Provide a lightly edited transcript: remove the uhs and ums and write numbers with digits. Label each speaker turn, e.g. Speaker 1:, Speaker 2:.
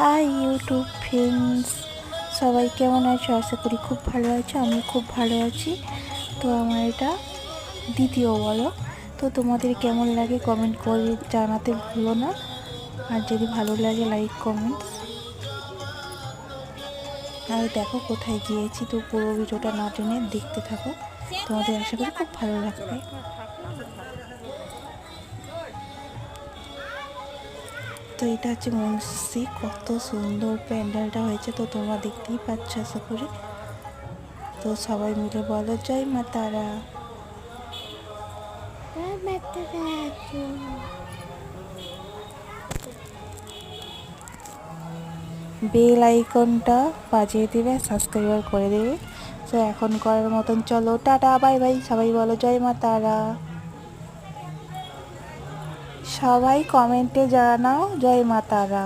Speaker 1: High YouTube friends, সবাই কেমন আছো? আশা করি খুব ভালো আছো। আমি খুব ভালো আছি। তো আমার এটা দ্বিতীয় বলো। তো তোমাদের কেমন লাগে কমেন্ট করে জানাতে ভুলো না। আর যদি ভালো লাগে লাইক কমেন্টস। আর দেখো কোথায় গিয়েছি, তো পুরো ভিডিওটা না টেনে দেখতে থাকো, তোমাদের আশা করি খুব ভালো লাগবে। তো এটা হচ্ছে মুন্সি, কত সুন্দর প্যান্ডেলটা হয়েছে, তো তোমরা দেখতেই পাচ্ছ আশা করি। তো সবাই মিলে বলো জয় মা তারা। বেল আইকনটা বাজিয়ে দেবে, সাবস্ক্রাইবার করে দেবে। তো এখন করার মতন চলো, টাটা বাই বাই। সবাই বলো জয় মা তারা। সবাই কমেন্টে জানাও জয় মা তারা।